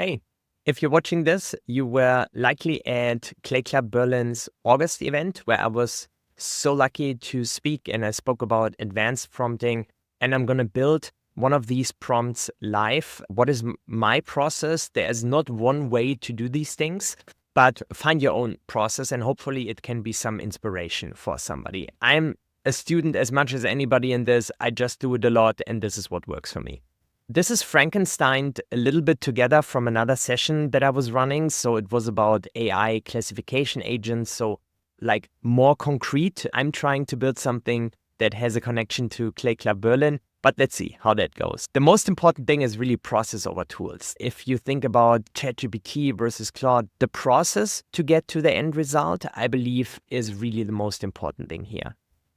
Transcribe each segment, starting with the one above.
Hey, if you're watching this, you were likely at Clay Club Berlin's August event where I was so lucky to speak and I spoke about advanced prompting. And I'm going to build one of these prompts live. What is my process? There is not one way to do these things, but find your own process and hopefully it can be some inspiration for somebody. I'm a student as much as anybody in this. I just do it a lot and this is what works for me. This is Frankensteined a little bit together from another session that I was running. So it was about AI classification agents. So like more concrete, I'm trying to build something that has a connection to Clay Club Berlin, but let's see how that goes. The most important thing is really process over tools. If you think about ChatGPT versus Claude, the process to get to the end result, I believe, is really the most important thing here.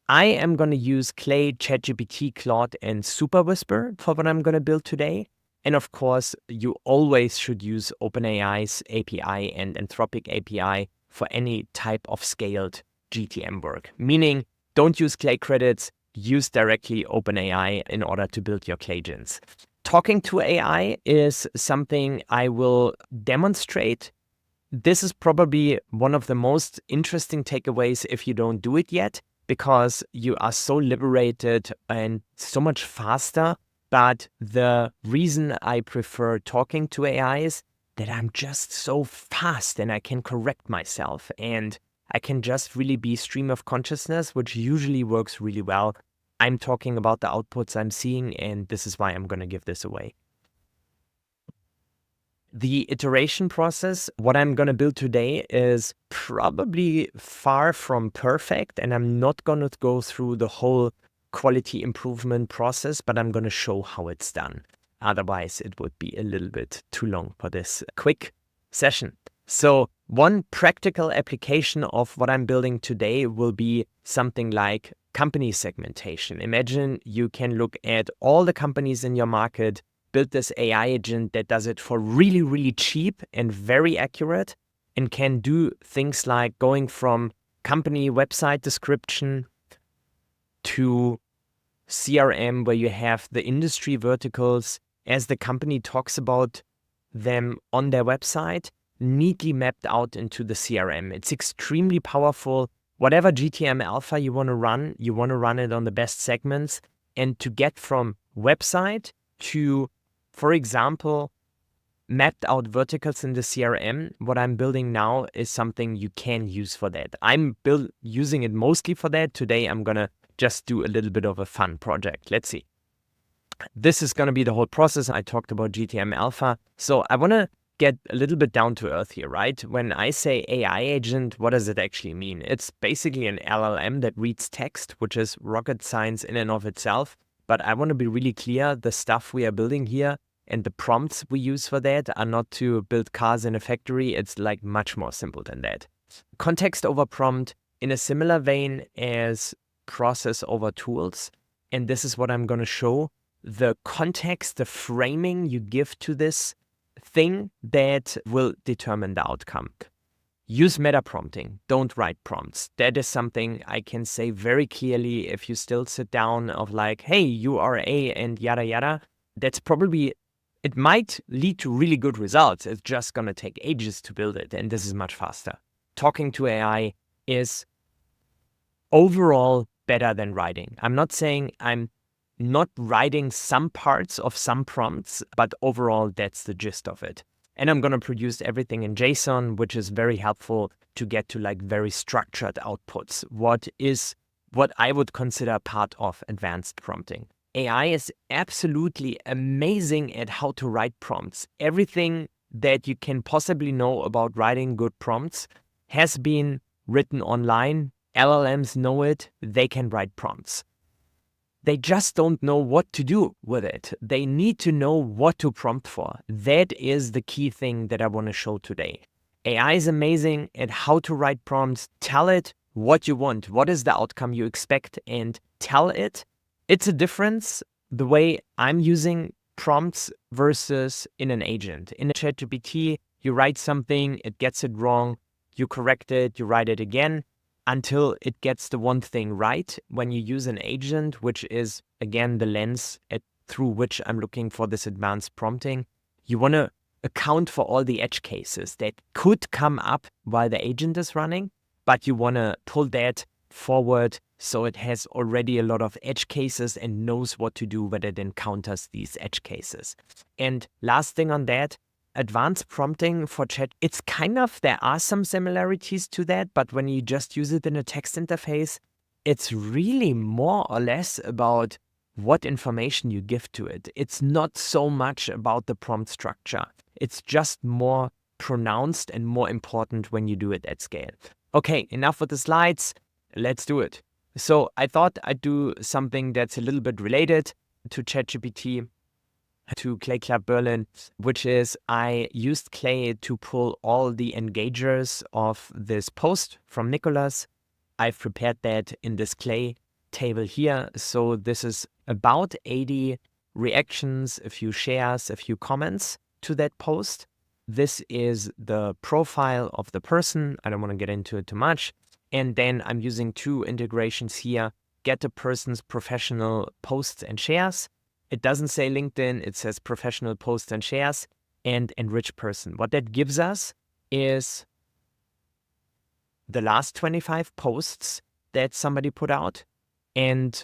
I am going to use Clay, ChatGPT, Claude, and Super Whisper for what I'm going to build today. And of course, you always should use OpenAI's API and Anthropic API for any type of scaled GTM work. Meaning, don't use Clay credits, use directly OpenAI in order to build your Claygens. Talking to AI is something I will demonstrate. This is probably one of the most interesting takeaways if you don't do it yet, because you are so liberated and so much faster. But the reason I prefer talking to AI is that I'm just so fast and I can correct myself and I can just really be stream of consciousness, which usually works really well. I'm talking about the outputs I'm seeing, and this is why I'm going to give this away. The iteration process, what I'm going to build today is probably far from perfect, and I'm not going to go through the whole quality improvement process, but I'm going to show how it's done. Otherwise, it would be a little bit too long for this quick session. So one practical application of what I'm building today will be something like company segmentation. Imagine you can look at all the companies in your market, build this AI agent that does it for really, really cheap and very accurate and can do things like going from company website description to CRM, where you have the industry verticals as the company talks about them on their website, neatly mapped out into the CRM. It's extremely powerful. Whatever GTM alpha you want to run it on the best segments. And to get from website to, for example, mapped out verticals in the CRM, what I'm building now is something you can use for that. I'm using it mostly for that. Today, I'm going to just do a little bit of a fun project. Let's see. This is going to be the whole process. I talked about GTM alpha. So I want to get a little bit down to earth here, right? When I say AI agent, what does it actually mean? It's basically an LLM that reads text, which is rocket science in and of itself. But I want to be really clear, the stuff we are building here and the prompts we use for that are not to build cars in a factory. It's like much more simple than that. Context over prompt in a similar vein as process over tools. And this is what I'm going to show. The context, the framing you give to this thing that will determine the outcome. Use meta prompting. Don't write prompts. That is something I can say very clearly. If you still sit down of like, hey, you are A and yada yada, that's probably, it might lead to really good results. It's just going to take ages to build it. And this is much faster. Talking to AI is overall better than writing. I'm not saying I'm not writing some parts of some prompts, but overall, that's the gist of it. And I'm going to produce everything in JSON, which is very helpful to get to like very structured outputs. What I would consider part of advanced prompting. AI is absolutely amazing at how to write prompts. Everything that you can possibly know about writing good prompts has been written online. LLMs know it. They can write prompts. They just don't know what to do with it. They need to know what to prompt for. That is the key thing that I want to show today. AI is amazing at how to write prompts. Tell it what you want. What is the outcome you expect? And tell it. It's a difference the way I'm using prompts versus in an agent. In a ChatGPT, you write something, it gets it wrong, you correct it, you write it again, until it gets the one thing right. When you use an agent, which is, again, the lens through which I'm looking for this advanced prompting, you want to account for all the edge cases that could come up while the agent is running, but you want to pull that forward so it has already a lot of edge cases and knows what to do when it encounters these edge cases. And last thing on that, advanced prompting for chat, it's kind of, there are some similarities to that, but when you just use it in a text interface, it's really more or less about what information you give to it. It's not so much about the prompt structure. It's just more pronounced and more important when you do it at scale. Okay, enough with the slides. Let's do it. So I thought I'd do something that's a little bit related to ChatGPT, to Clay Club Berlin, which is I used Clay to pull all the engagers of this post from Nicholas. I've prepared that in this Clay table here. So this is about 80 reactions, a few shares, a few comments to that post. This is the profile of the person. I don't want to get into it too much. And then I'm using two integrations here. Get the person's professional posts and shares. It doesn't say LinkedIn, it says professional posts and shares, and enrich person. What that gives us is the last 25 posts that somebody put out. And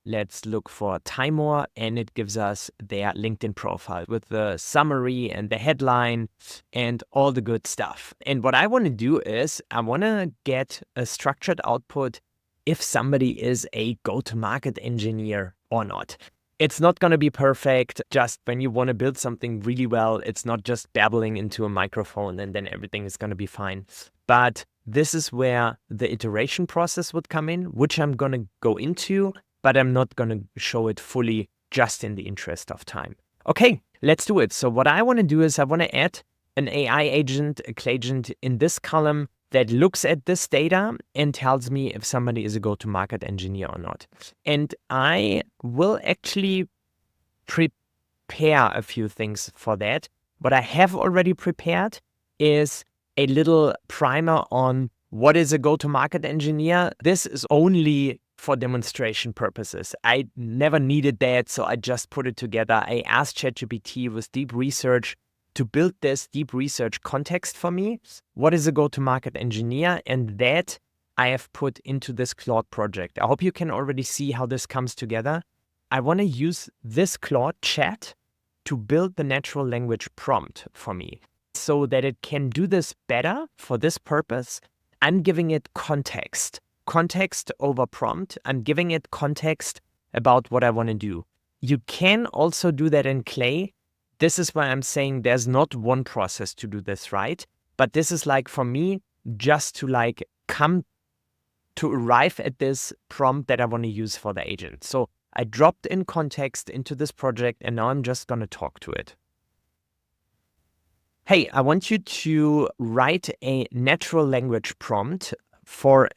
let's look for Timor, and it gives us their LinkedIn profile with the summary and the headline and all the good stuff. And what I want to do is I want to get a structured output if somebody is a go-to-market engineer or not. It's not going to be perfect. Just when you want to build something really well, it's not just babbling into a microphone and then everything is going to be fine. But this is where the iteration process would come in, which I'm going to go into, but I'm not going to show it fully just in the interest of time. Okay, let's do it. So what I want to do is I want to add an AI agent, a Clay agent in this column that looks at this data and tells me if somebody is a go-to-market engineer or not. And I will actually prepare a few things for that. What I have already prepared is a little primer on what is a go-to-market engineer. This is only for demonstration purposes. I never needed that, so I just put it together. I asked ChatGPT with deep research to build this deep research context for me. What is a go-to-market engineer? And that I have put into this Claude project. I hope you can already see how this comes together. I want to use this Claude chat to build the natural language prompt for me so that it can do this better for this purpose. I'm giving it context over prompt. I'm giving it context about what I want to do. You can also do that in Clay. This is why I'm saying there's not one process to do this, right? But this is like for me, just to like come to arrive at this prompt that I want to use for the agent. So I dropped in context into this project and now I'm just going to talk to it. Hey, I want you to write a natural language prompt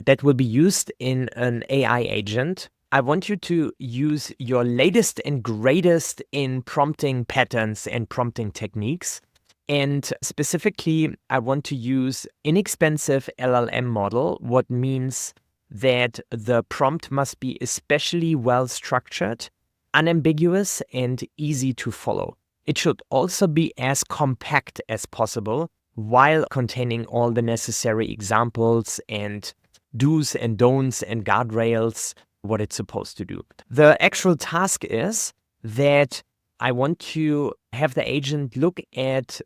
that will be used in an AI agent. I want you to use your latest and greatest in prompting patterns and prompting techniques. And specifically, I want to use inexpensive LLM model, what means that the prompt must be especially well structured, unambiguous, and easy to follow. It should also be as compact as possible while containing all the necessary examples and do's and don'ts and guardrails, what it's supposed to do. The actual task is that I want to have the agent look at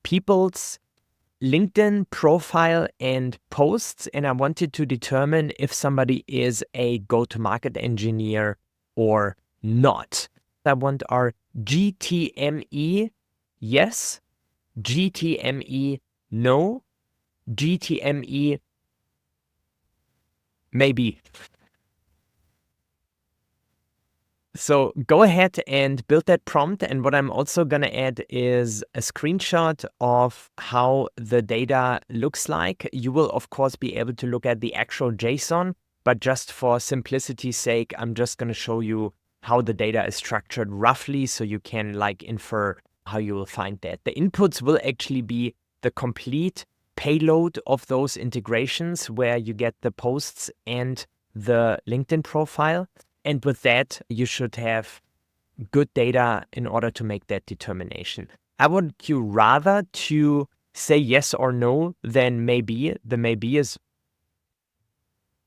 people's LinkedIn profile and posts, and I wanted to determine if somebody is a go-to-market engineer or not. I want our GTME yes, GTME no, GTME maybe. So go ahead and build that prompt. And what I'm also going to add is a screenshot of how the data looks like. You will, of course, be able to look at the actual JSON, but just for simplicity's sake, I'm just going to show you how the data is structured roughly so you can like infer how you will find that. The inputs will actually be the complete payload of those integrations where you get the posts and the LinkedIn profile. And with that, you should have good data in order to make that determination. I want you rather to say yes or no than maybe. The maybe is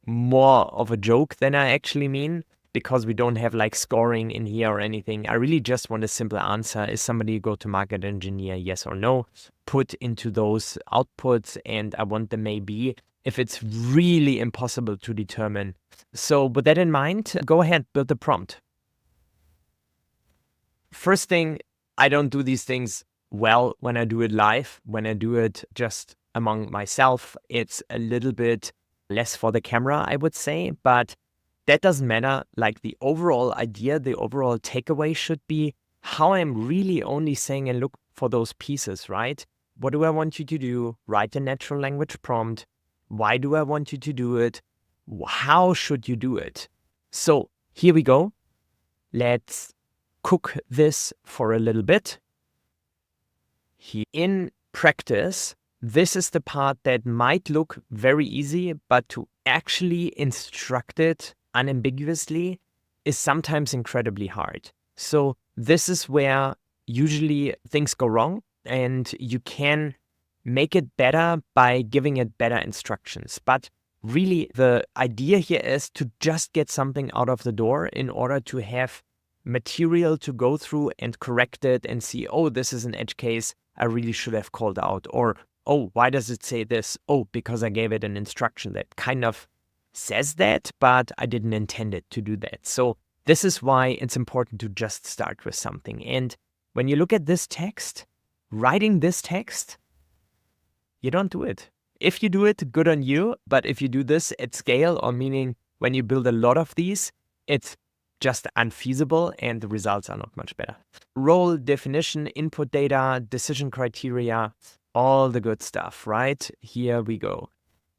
more of a joke than I actually mean, because we don't have like scoring in here or anything. I really just want a simple answer. Is somebody a go-to-market engineer, yes or no? Put into those outputs, and I want the maybe if it's really impossible to determine. So with that in mind, go ahead, build the prompt. First thing, I don't do these things well when I do it live. When I do it just among myself, it's a little bit less for the camera, I would say, but that doesn't matter. Like the overall idea, the overall takeaway should be how I'm really only saying and look for those pieces, right? What do I want you to do? Write a natural language prompt. Why do I want you to do it? How should you do it? So here we go. Let's cook this for a little bit. In practice, this is the part that might look very easy, but to actually instruct it unambiguously is sometimes incredibly hard. So this is where usually things go wrong, and you can make it better by giving it better instructions. But really, the idea here is to just get something out of the door in order to have material to go through and correct it and see, oh, this is an edge case I really should have called out. Or, oh, why does it say this? Oh, because I gave it an instruction that kind of says that, but I didn't intend it to do that. So this is why it's important to just start with something. And when you look at this text, writing this text, you don't do it. If you do it, good on you. But if you do this at scale, or meaning when you build a lot of these, it's just unfeasible and the results are not much better. Role definition, input data, decision criteria, all the good stuff, right? Here we go.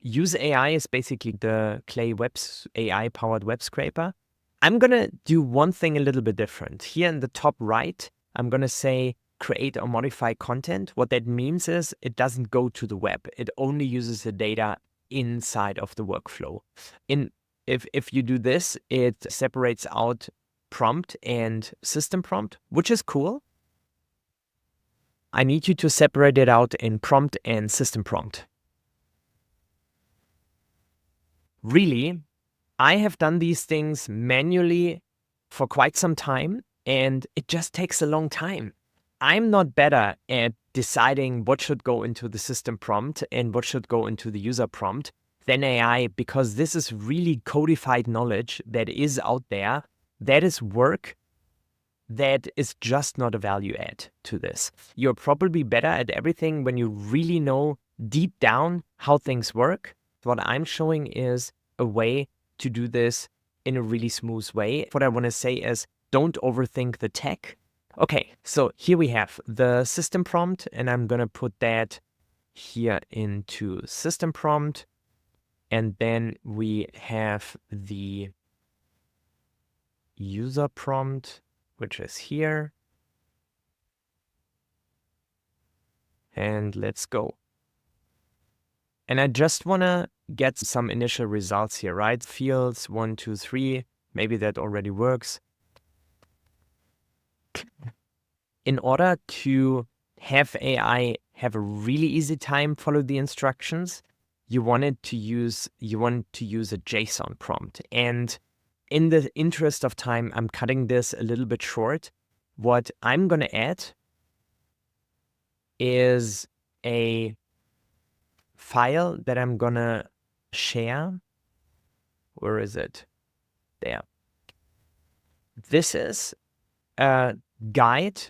Use AI is basically the Clay Web's AI-powered web scraper. I'm going to do one thing a little bit different. Here in the top right, I'm going to say create or modify content. What that means is it doesn't go to the web. It only uses the data inside of the workflow. If you do this, it separates out prompt and system prompt, which is cool. I need you to separate it out in prompt and system prompt. Really, I have done these things manually for quite some time, and it just takes a long time. I'm not better at deciding what should go into the system prompt and what should go into the user prompt than AI, because this is really codified knowledge that is out there. That is work that is just not a value add to this. You're probably better at everything when you really know deep down how things work. What I'm showing is a way to do this in a really smooth way. What I want to say is don't overthink the tech. Okay, so here we have the system prompt, and I'm going to put that here into system prompt. And then we have the user prompt, which is here. And let's go. And I just want to get some initial results here, right? Fields 1, 2, 3. Maybe that already works. In order to have AI have a really easy time follow the instructions, you want to use a JSON prompt. And in the interest of time, I'm cutting this a little bit short. What I'm going to add is a file that I'm going to share. Where is it? There. This is a guide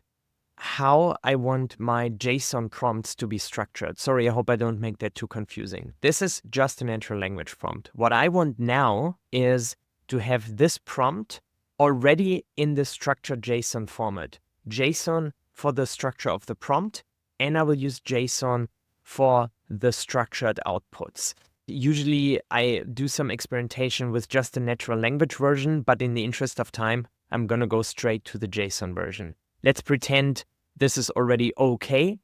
how I want my JSON prompts to be structured. Sorry, I hope I don't make that too confusing. This is just a natural language prompt. What I want now is to have this prompt already in the structured JSON format. JSON for the structure of the prompt, and I will use JSON for the structured outputs. Usually I do some experimentation with just the natural language version, but in the interest of time, I'm going to go straight to the JSON version. Let's pretend this is already okay.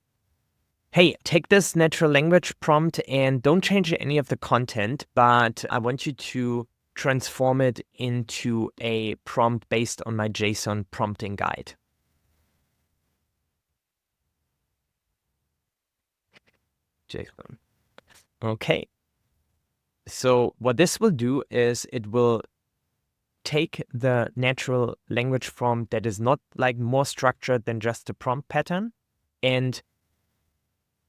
Hey, take this natural language prompt and don't change any of the content, but I want you to transform it into a prompt based on my JSON prompting guide. JSON. Okay. So what this will do is it will take the natural language prompt that is not like more structured than just a prompt pattern and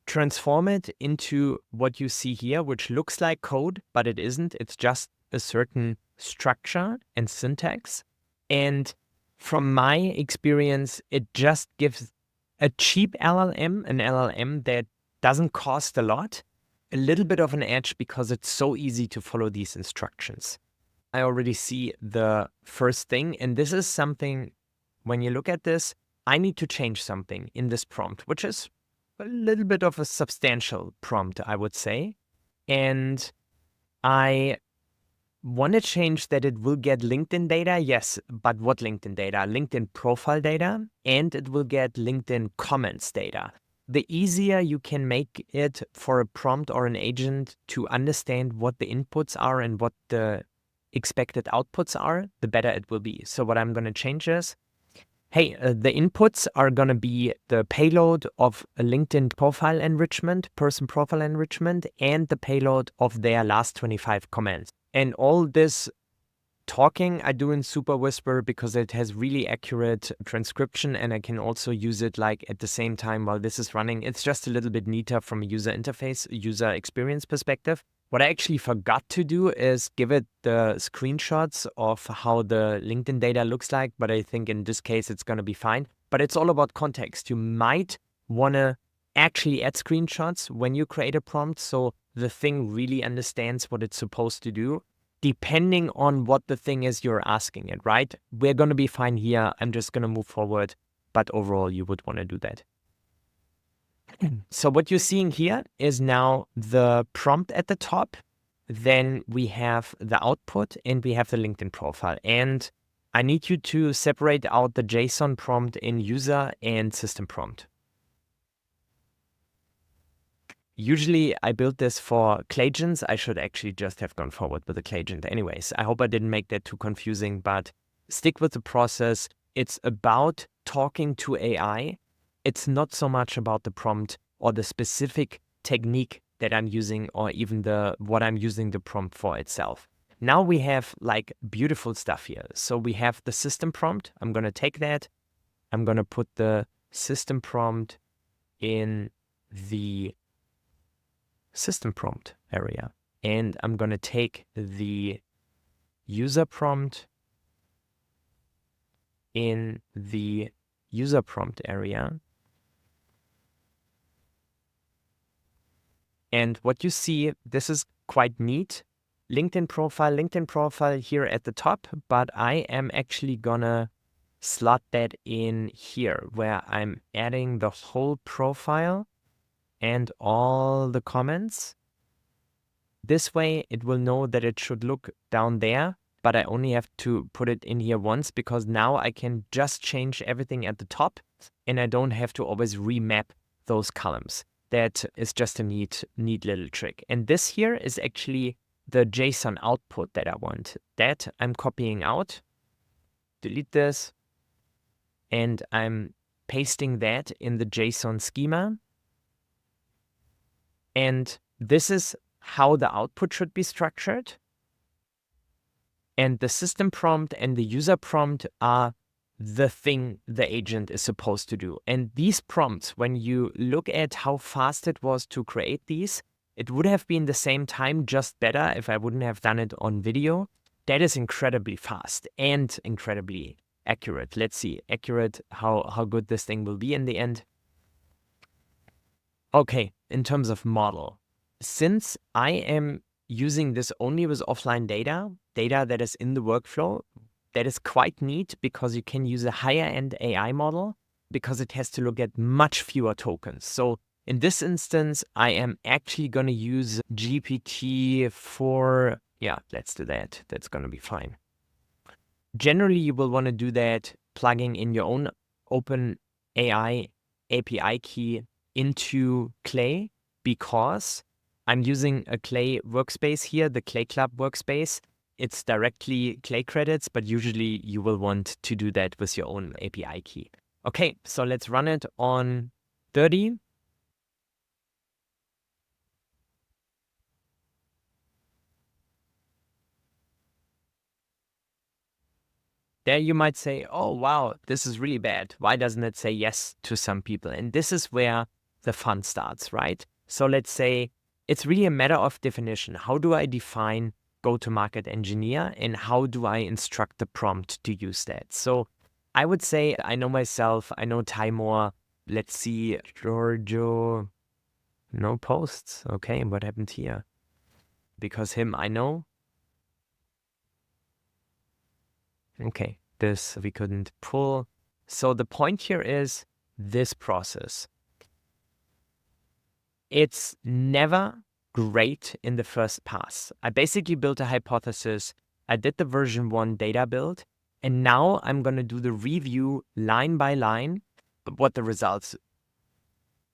transform it into what you see here, which looks like code, but it isn't. It's just a certain structure and syntax. And from my experience, it just gives a cheap LLM, an LLM that doesn't cost a lot, a little bit of an edge because it's so easy to follow these instructions. I already see the first thing, and this is something, when you look at this, I need to change something in this prompt, which is a little bit of a substantial prompt, I would say. And I want to change that it will get LinkedIn data, yes, but what LinkedIn data? LinkedIn profile data, and it will get LinkedIn comments data. The easier you can make it for a prompt or an agent to understand what the inputs are and what the expected outputs are, the better it will be. So what I'm going to change is, hey, the inputs are going to be the payload of a LinkedIn profile enrichment, person profile enrichment, and the payload of their last 25 comments. And all this talking I do in Super Whisper because it has really accurate transcription, and I can also use it like at the same time while this is running. It's just a little bit neater from a user interface, user experience perspective. What I actually forgot to do is give it the screenshots of how the LinkedIn data looks like, but I think in this case it's going to be fine. But it's all about context. You might want to actually add screenshots when you create a prompt so the thing really understands what it's supposed to do, depending on what the thing is you're asking it, right? We're going to be fine here. I'm just going to move forward. But overall, you would want to do that. So what you're seeing here is now the prompt at the top. Then we have the output and we have the LinkedIn profile. And I need you to separate out the JSON prompt in user and system prompt. Usually I build this for Claygens. I should actually just have gone forward with the Claygen. Anyways, I hope I didn't make that too confusing, but stick with the process. It's about talking to AI. It's not so much about the prompt or the specific technique that I'm using or even what I'm using the prompt for itself. Now we have like beautiful stuff here. So we have the system prompt. I'm going to take that. I'm going to put the system prompt in the system prompt area. And I'm going to take the user prompt in the user prompt area. And what you see, this is quite neat. LinkedIn profile here at the top, but I am actually gonna slot that in here where I'm adding the whole profile and all the comments. This way it will know that it should look down there, but I only have to put it in here once because now I can just change everything at the top and I don't have to always remap those columns. That is just a neat little trick. And this here is actually the JSON output that I want. That I'm copying out, delete this, and I'm pasting that in the JSON schema. And this is how the output should be structured. And the system prompt and the user prompt are the thing the agent is supposed to do. And these prompts, when you look at how fast it was to create these, it would have been the same time, just better if I wouldn't have done it on video. That is incredibly fast and incredibly accurate. Let's see, accurate, how good this thing will be in the end. Okay, in terms of model, since I am using this only with offline data that is in the workflow, that is quite neat because you can use a higher end AI model because it has to look at much fewer tokens. So in this instance, I am actually going to use GPT-4. Yeah, let's do that. That's going to be fine. Generally, you will want to do that plugging in your own open AI API key into Clay because I'm using a Clay workspace here, the Clay Club workspace. it's directly Clay credits, but usually you will want to do that with your own API key. Okay, so let's run it on 30. There you might say, oh, wow, this is really bad. Why doesn't it say yes to some people? And this is where the fun starts, right? So let's say it's really a matter of definition. How do I define go-to-market engineer and how do I instruct the prompt to use that? So I would say I know myself, I know Timor. Let's see, Giorgio, no posts. Okay, what happened here? Because him, I know. Okay, this we couldn't pull. So the point here is this process. It's never great in the first pass. I basically built a hypothesis. I did the version 1 data build, and now I'm going to do the review line by line, what the results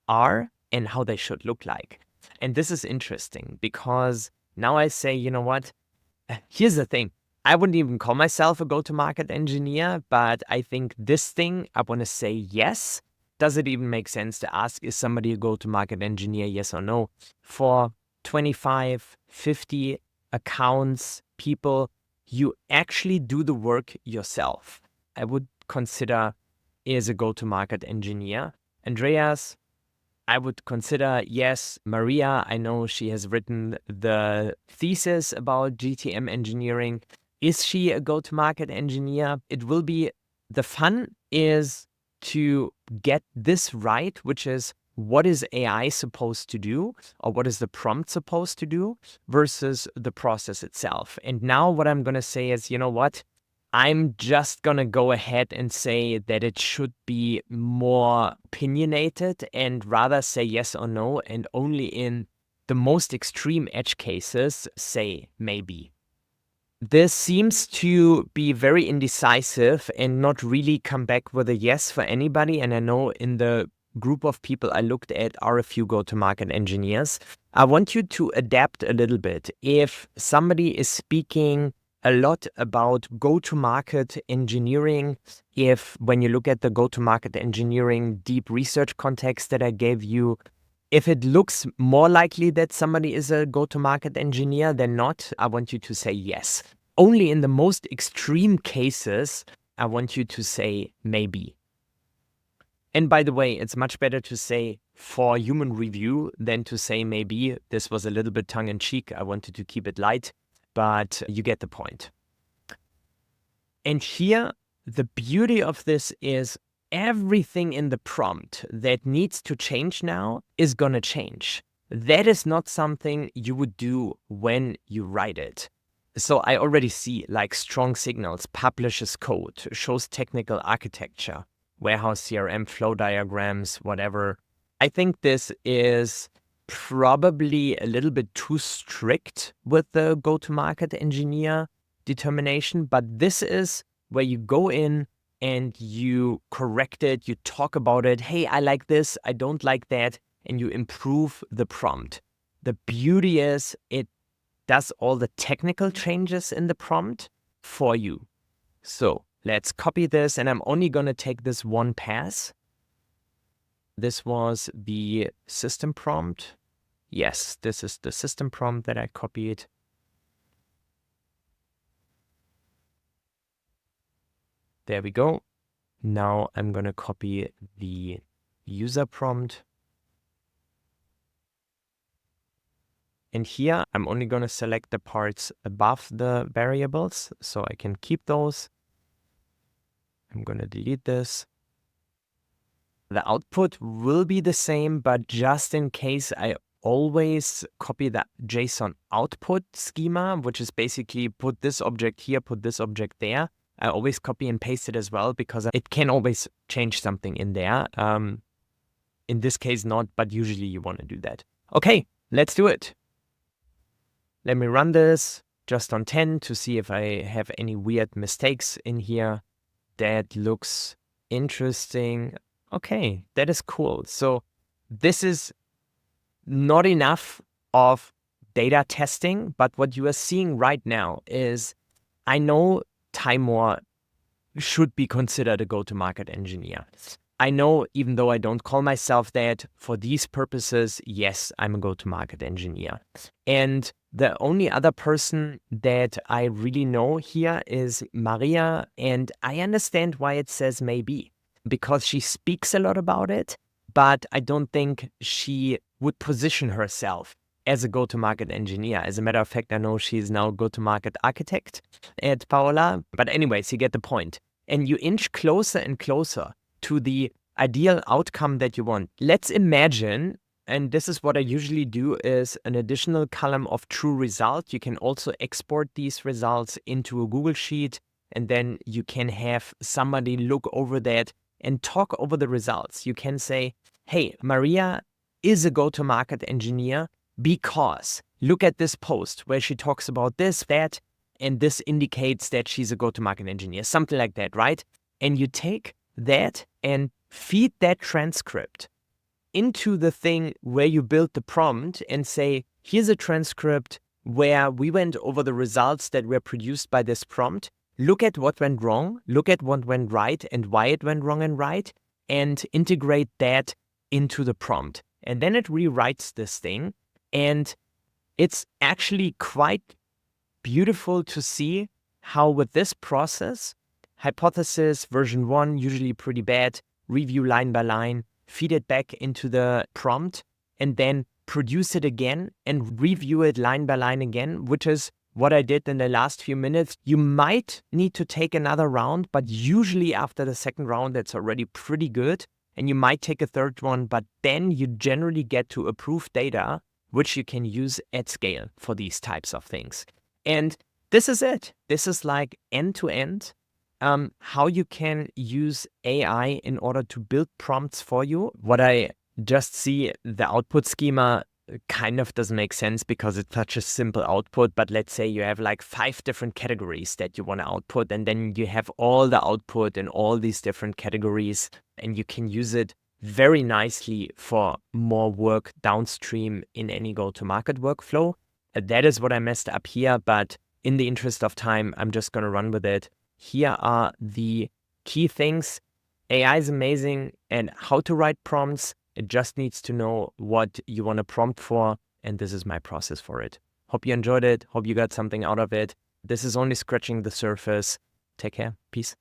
are and how they should look like. And this is interesting because now I say, you know what? Here's the thing. I wouldn't even call myself a go-to-market engineer, but I think this thing, I want to say yes. Does it even make sense to ask, is somebody a go-to-market engineer, yes or no? For 25, 50 accounts, people, you actually do the work yourself. I would consider is a go-to-market engineer. Andreas, I would consider, yes. Maria, I know she has written the thesis about GTM engineering. Is she a go-to-market engineer? It will be, the fun is to get this right, which is what is AI supposed to do or what is the prompt supposed to do versus the process itself. And now what I'm going to say is, you know what? I'm just going to go ahead and say that it should be more opinionated and rather say yes or no, and only in the most extreme edge cases say maybe. This seems to be very indecisive and not really come back with a yes for anybody. And I know in the group of people I looked at are a few go-to-market engineers. I want you to adapt a little bit. If somebody is speaking a lot about go-to-market engineering, if when you look at the go-to-market engineering deep research context that I gave you, if it looks more likely that somebody is a go-to-market engineer than not, I want you to say yes. Only in the most extreme cases, I want you to say maybe. And by the way, it's much better to say for human review than to say maybe. This was a little bit tongue-in-cheek. I wanted to keep it light, but you get the point. And here, the beauty of this is everything in the prompt that needs to change now is going to change. That is not something you would do when you write it. So I already see like strong signals, publishes code, shows technical architecture, warehouse CRM, flow diagrams, whatever. I think this is probably a little bit too strict with the go-to-market engineer determination, but this is where you go in and you correct it, you talk about it. Hey, I like this, I don't like that, and you improve the prompt. The beauty is it does all the technical changes in the prompt for you. So let's copy this, and I'm only going to take this one pass. This was the system prompt. Yes, this is the system prompt that I copied. There we go. Now I'm going to copy the user prompt. And here I'm only going to select the parts above the variables so I can keep those. I'm going to delete this. The output will be the same, but just in case, I always copy the JSON output schema, which is basically put this object here, put this object there. I always copy and paste it as well because it can always change something in there. In this case, not, but usually you want to do that. Okay, let's do it. Let me run this just on 10 to see if I have any weird mistakes in here. That looks interesting. Okay, that is cool. So this is not enough of data testing, but what you are seeing right now is I know Ty Moore should be considered a go-to-market engineer. I know, even though I don't call myself that, for these purposes, yes, I'm a go-to-market engineer. And the only other person that I really know here is Maria, and I understand why it says maybe, because she speaks a lot about it, but I don't think she would position herself as a go-to-market engineer. As a matter of fact, I know she's now go-to-market architect at Paola. But anyways, you get the point. And you inch closer and closer to the ideal outcome that you want. Let's imagine, and this is what I usually do, is an additional column of true result. You can also export these results into a Google Sheet, and then you can have somebody look over that and talk over the results. You can say, hey, Maria is a go-to-market engineer because look at this post where she talks about this, that, and this indicates that she's a go-to-market engineer, something like that, right? And you take that and feed that transcript into the thing where you build the prompt and say, here's a transcript where we went over the results that were produced by this prompt. Look at what went wrong, look at what went right and why it went wrong and right, and integrate that into the prompt. And then it rewrites this thing. And it's actually quite beautiful to see how with this process, hypothesis, version 1, usually pretty bad, review line by line, feed it back into the prompt, and then produce it again and review it line by line again, which is what I did in the last few minutes. You might need to take another round, but usually after the second round, that's already pretty good. And you might take a third one, but then you generally get to approved data, which you can use at scale for these types of things. And this is it. This is like end-to-end, how you can use AI in order to build prompts for you. What I just see, the output schema kind of doesn't make sense because it's such a simple output. But let's say you have like 5 different categories that you want to output, and then you have all the output in all these different categories, and you can use it very nicely for more work downstream in any go-to-market workflow. That is what I messed up here, but in the interest of time, I'm just going to run with it. Here are the key things. AI is amazing, and how to write prompts. It just needs to know what you want to prompt for, and this is my process for it. Hope you enjoyed it. Hope you got something out of it. This is only scratching the surface. Take care. Peace.